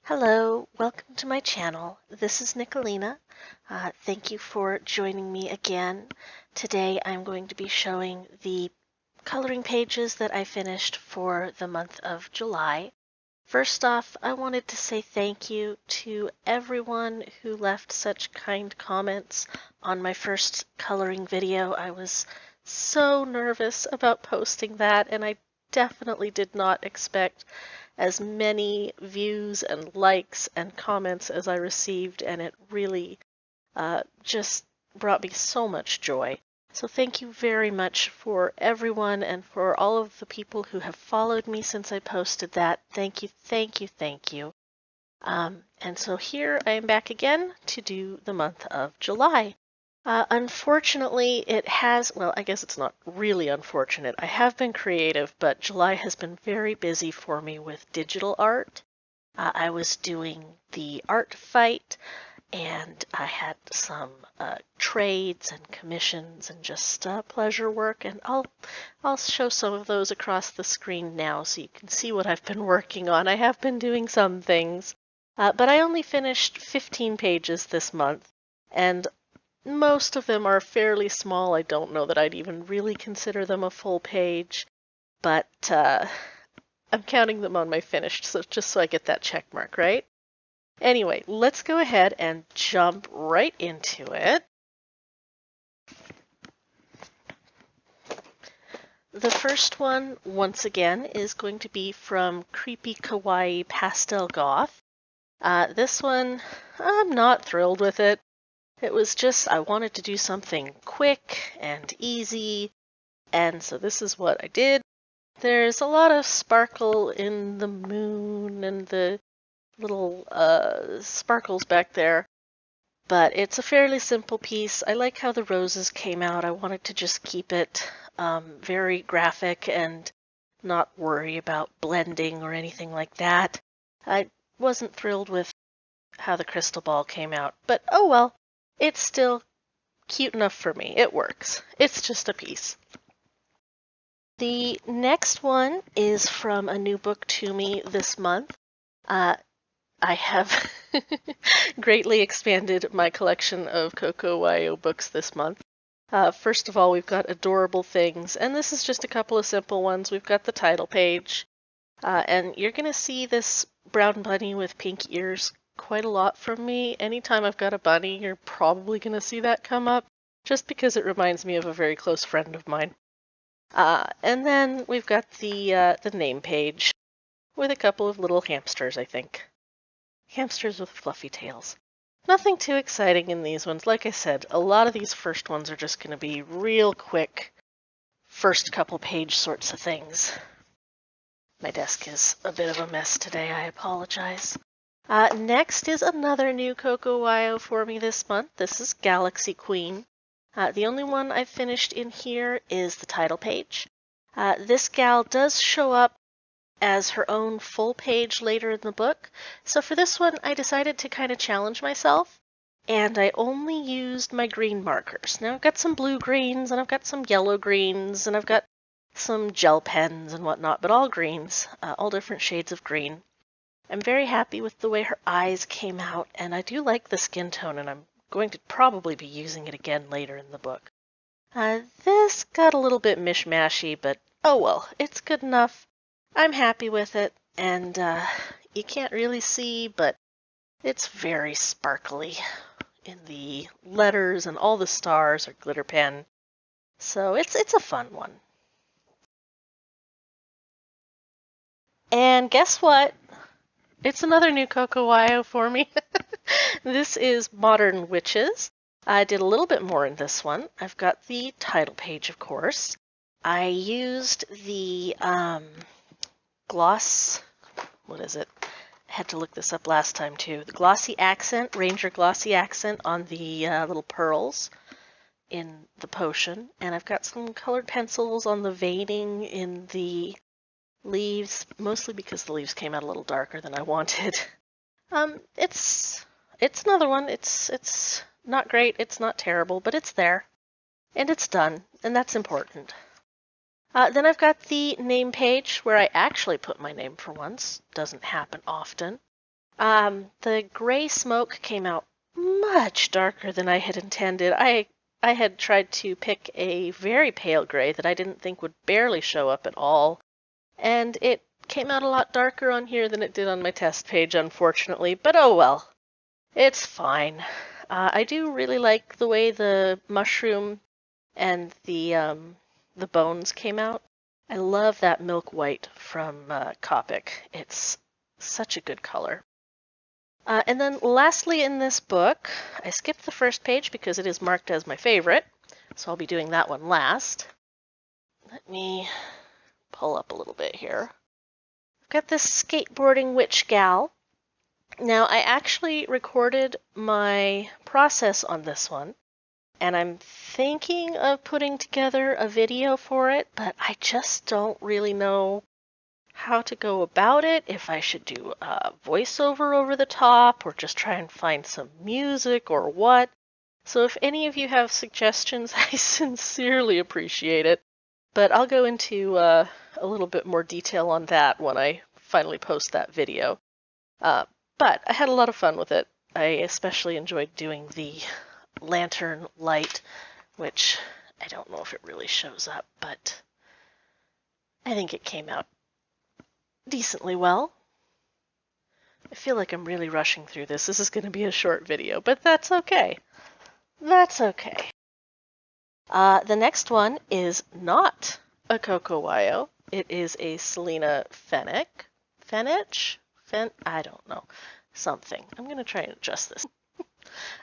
Hello, welcome to my channel. This is Nicolina. Thank you for joining me again. Today I'm going to be showing the coloring pages that I finished for the month of July. First off, I wanted to say thank you to everyone who left such kind comments on my first coloring video. I was so nervous about posting that, and I definitely did not expect as many views and likes and comments as I received, and it really just brought me so much joy. So thank you very much for everyone and for all of the people who have followed me since I posted that. Thank you, thank you, thank you. And so here I am back again to do the month of July. Unfortunately, well, I guess it's not really unfortunate. I have been creative, but July has been very busy for me with digital art. I was doing the art fight, and I had some trades and commissions and just pleasure work, and I'll show some of those across the screen now so you can see what I've been working on. I have been doing some things, but I only finished 15 pages this month, and most of them are fairly small. I don't know that I'd even really consider them a full page, but I'm counting them on my finished, so just so I get that check mark, right? Anyway, let's go ahead and jump right into it. The first one, once again, is going to be from Creepy Kawaii Pastel Goth. This one, I'm not thrilled with it. It was just, I wanted to do something quick and easy, and so this is what I did. There's a lot of sparkle in the moon and the little sparkles back there, but it's a fairly simple piece. I like how the roses came out. I wanted to just keep it very graphic and not worry about blending or anything like that. I wasn't thrilled with how the crystal ball came out, but oh well. It's still cute enough for me. It works. It's just a piece. The next one is from a new book to me this month. I have greatly expanded my collection of Coco Yo books this month. First of all, we've got Adorable Things, and this is just a couple of simple ones. We've got the title page, and you're going to see this brown bunny with pink ears quite a lot from me. Anytime I've got a bunny, you're probably going to see that come up, just because it reminds me of a very close friend of mine. And then we've got the name page with a couple of little hamsters, I think. Hamsters with fluffy tails. Nothing too exciting in these ones. Like I said, a lot of these first ones are just going to be real quick, first couple page sorts of things. My desk is a bit of a mess today, I apologize. Next is another new Coco Yo for me this month. This is Galaxy Queen. The only one I've finished in here is the title page. This gal does show up as her own full page later in the book, so for this one I decided to kind of challenge myself, and I only used my green markers. Now I've got some blue greens, and I've got some yellow greens, and I've got some gel pens and whatnot, but all greens, all different shades of green. I'm very happy with the way her eyes came out, and I do like the skin tone, and I'm going to probably be using it again later in the book. This got a little bit mishmashy, but oh well, it's good enough. I'm happy with it, and you can't really see, but it's very sparkly in the letters, and all the stars are glitter pen, so it's a fun one. And guess what? It's another new Coco Yo for me. This is Modern Witches. I did a little bit more in this one. I've got the title page, of course. I used the gloss, what is it? I had to look this up last time too. The glossy accent, Ranger glossy accent on the little pearls in the potion. And I've got some colored pencils on the veining in the leaves, mostly because the leaves came out a little darker than I wanted. It's another one. It's not great, it's not terrible, but it's there. And it's done, and that's important. Then I've got the name page where I actually put my name for once. Doesn't happen often. The gray smoke came out much darker than I had intended. I had tried to pick a very pale gray that I didn't think would barely show up at all, and it came out a lot darker on here than it did on my test page, unfortunately, but oh well. It's fine. I do really like the way the mushroom and the bones came out. I love that milk white from Copic. It's such a good color. And then lastly in this book, I skipped the first page because it is marked as my favorite, so I'll be doing that one last. Let me pull up a little bit here. I've got this skateboarding witch gal. Now, I actually recorded my process on this one, and I'm thinking of putting together a video for it, but I just don't really know how to go about it, if I should do a voiceover over the top, or just try and find some music, or what. So if any of you have suggestions, I sincerely appreciate it. But I'll go into a little bit more detail on that when I finally post that video. But I had a lot of fun with it. I especially enjoyed doing the lantern light, which I don't know if it really shows up, but I think it came out decently well. I feel like I'm really rushing through this. This is going to be a short video, but that's okay. That's okay. The next one is not a Coco Yo. It is a Selena Fennec. Fenich? I don't know. Something. I'm going to try and adjust this.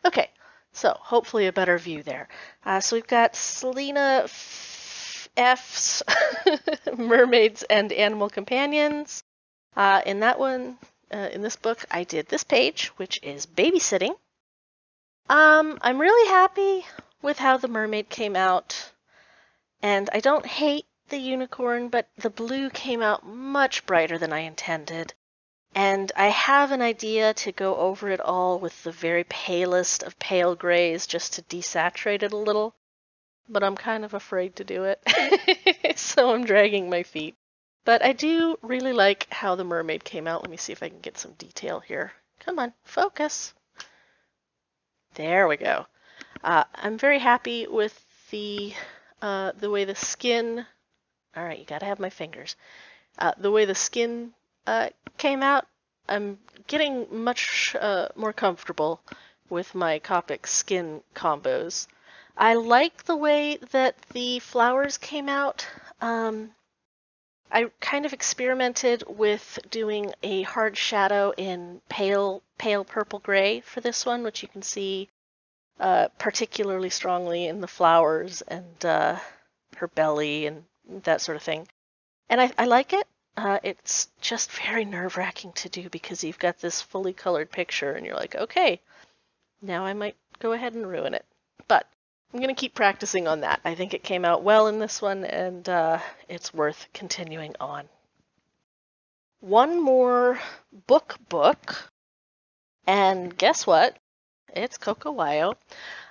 Okay, so hopefully a better view there. So we've got Selena F's Mermaids and Animal Companions. In that one, in this book, I did this page, which is babysitting. I'm really happy with how the mermaid came out, and I don't hate the unicorn, but the blue came out much brighter than I intended. And I have an idea to go over it all with the very palest of pale grays just to desaturate it a little, but I'm kind of afraid to do it, so I'm dragging my feet. But I do really like how the mermaid came out. Let me see if I can get some detail here. Come on, focus. There we go. I'm very happy with the way the skin. All right, you gotta have my fingers. The way the skin came out. I'm getting much more comfortable with my Copic skin combos. I like the way that the flowers came out. I kind of experimented with doing a hard shadow in pale purple gray for this one, which you can see particularly strongly in the flowers and her belly and that sort of thing. And I like it. It's just very nerve-wracking to do because you've got this fully colored picture and you're like, okay, now I might go ahead and ruin it. But I'm going to keep practicing on that. I think it came out well in this one, and it's worth continuing on. One more book, and guess what? It's Coco Yo.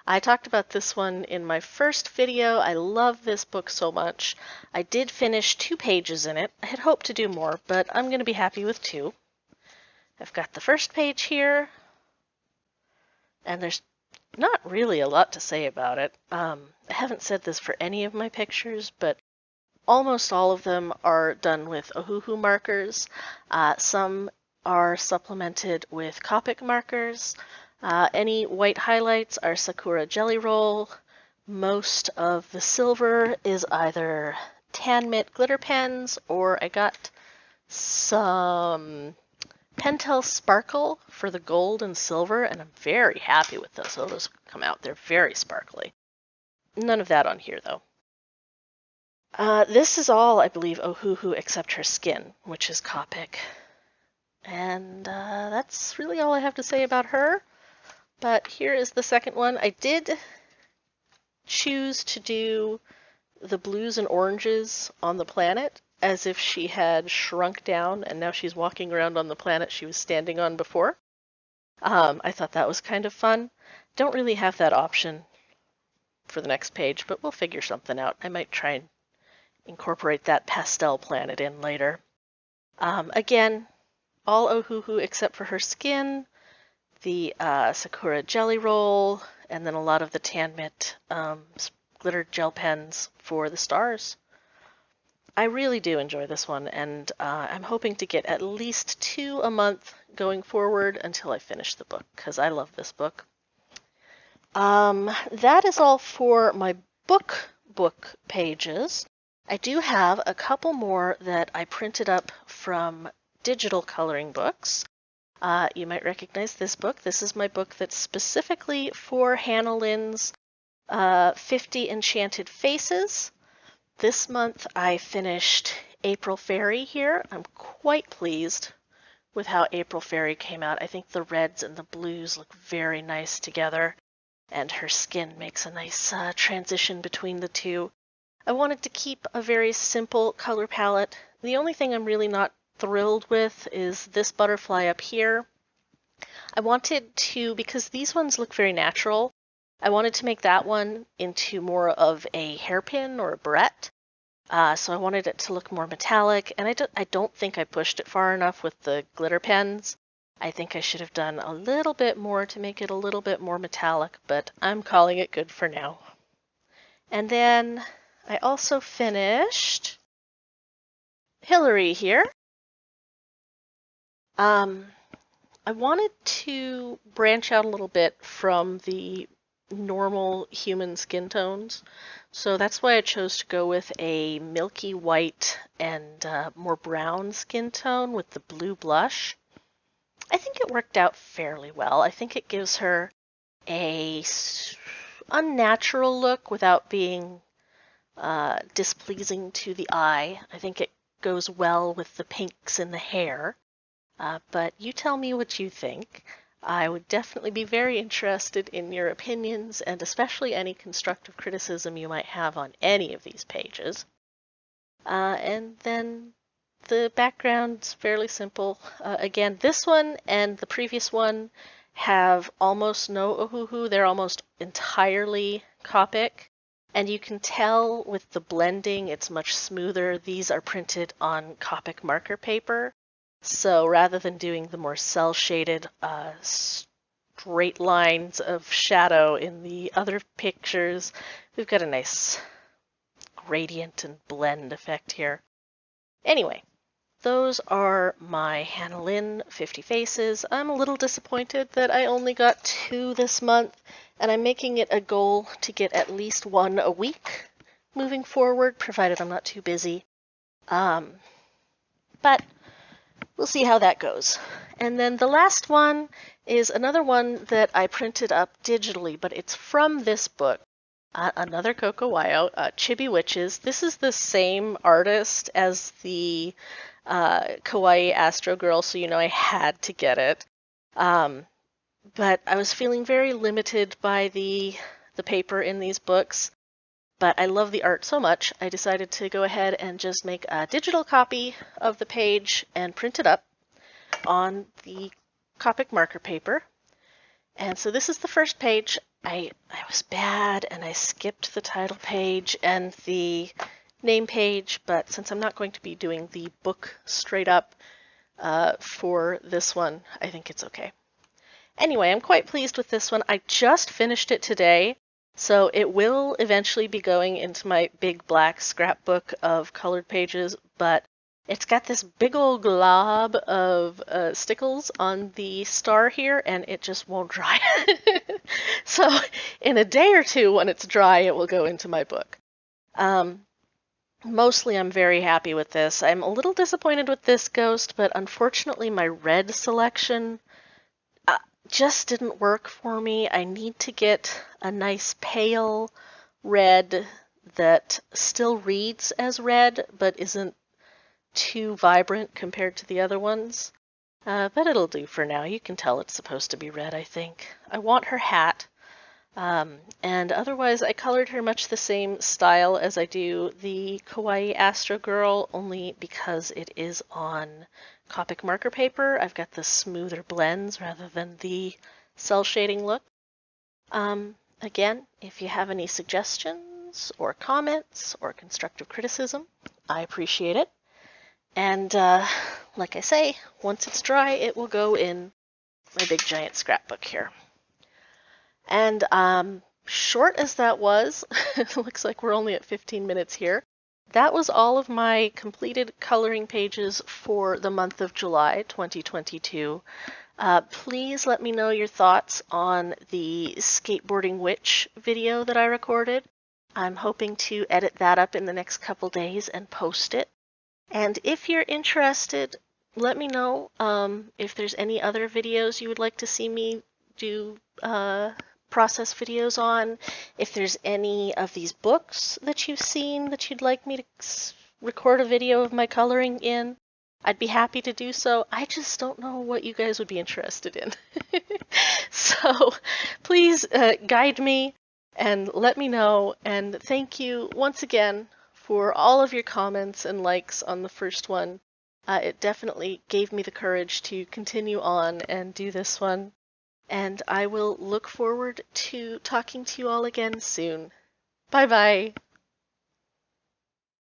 I talked about this one in my first video. I love this book so much. I did finish 2 pages in it. I had hoped to do more, but I'm going to be happy with 2. I've got the first page here, and there's not really a lot to say about it. I haven't said this for any of my pictures, but almost all of them are done with Ohuhu markers. Some are supplemented with Copic markers. Any white highlights are Sakura Jelly Roll. Most of the silver is either Tan Mitt glitter pens, or I got some Pentel Sparkle for the gold and silver, and I'm very happy with those. So those come out. They're very sparkly. None of that on here, though. This is all, I believe, Ohuhu except her skin, which is Copic. And that's really all I have to say about her. But here is the second one. I did choose to do the blues and oranges on the planet as if she had shrunk down and now she's walking around on the planet she was standing on before. I thought that was kind of fun. Don't really have that option for the next page, but we'll figure something out. I might try and incorporate that pastel planet in later. Again, all Ohuhu except for her skin, the Sakura Jelly Roll, and then a lot of the Tan Mitt glitter gel pens for the stars. I really do enjoy this one, and I'm hoping to get at least 2 a month going forward until I finish the book, because I love this book. That is all for my book pages. I do have a couple more that I printed up from digital coloring books. You might recognize this book. This is my book that's specifically for Hannah Lynn's 50 Enchanted Faces. This month I finished April Fairy here. I'm quite pleased with how April Fairy came out. I think the reds and the blues look very nice together, and her skin makes a nice transition between the two. I wanted to keep a very simple color palette. The only thing I'm really not thrilled with is this butterfly up here. I wanted to, because these ones look very natural, I wanted to make that one into more of a hairpin or a barrette. So I wanted it to look more metallic, and I don't think I pushed it far enough with the glitter pens. I think I should have done a little bit more to make it a little bit more metallic, but I'm calling it good for now. And then I also finished Hillary here. I wanted to branch out a little bit from the normal human skin tones, so that's why I chose to go with a milky white and more brown skin tone with the blue blush. I think it worked out fairly well. I think it gives her a unnatural look without being displeasing to the eye. I think it goes well with the pinks in the hair. But you tell me what you think. I would definitely be very interested in your opinions, and especially any constructive criticism you might have on any of these pages. And then the background's fairly simple. Again, this one and the previous one have almost no Ohuhu. They're almost entirely Copic. And you can tell with the blending, it's much smoother. These are printed on Copic marker paper. So rather than doing the more cel-shaded straight lines of shadow in the other pictures, we've got a nice gradient and blend effect here. Anyway, those are my Hannah Lynn 50 Faces. I'm a little disappointed that I only got 2 this month, and I'm making it a goal to get at least 1 a week moving forward, provided I'm not too busy. But we'll see how that goes. And then the last one is another one that I printed up digitally, but it's from this book. Another Coco Yo, Chibi Witches. This is the same artist as the Kawaii Astro Girl, so you know I had to get it. But I was feeling very limited by the paper in these books. But I love the art so much, I decided to go ahead and just make a digital copy of the page and print it up on the Copic marker paper. And so this is the first page. I was bad and I skipped the title page and the name page, but since I'm not going to be doing the book straight up for this one, I think it's okay. Anyway, I'm quite pleased with this one. I just finished it today. So it will eventually be going into my big black scrapbook of colored pages, but it's got this big old glob of stickles on the star here, and it just won't dry. So in a day or two, when it's dry, it will go into my book. Mostly I'm very happy with this. I'm a little disappointed with this ghost, but unfortunately my red selection just didn't work for me. I need to get a nice pale red that still reads as red, but isn't too vibrant compared to the other ones. But it'll do for now. You can tell it's supposed to be red, I think. I want her hat. And otherwise, I colored her much the same style as I do the Kawaii Astro Girl, only because it is on Copic marker paper. I've got the smoother blends rather than the cel shading look. Again, if you have any suggestions or comments or constructive criticism, I appreciate it. And like I say, once it's dry, it will go in my big giant scrapbook here. And short as that was, it looks like we're only at 15 minutes here. That was all of my completed coloring pages for the month of July 2022. Please let me know your thoughts on the Skateboarding Witch video that I recorded. I'm hoping to edit that up in the next couple days and post it. And if you're interested, let me know if there's any other videos you would like to see me do process videos on. If there's any of these books that you've seen that you'd like me to record a video of my coloring in, I'd be happy to do so. I just don't know what you guys would be interested in. So please guide me and let me know. And thank you once again for all of your comments and likes on the first one. It definitely gave me the courage to continue on and do this one. And I will look forward to talking to you all again soon. Bye-bye.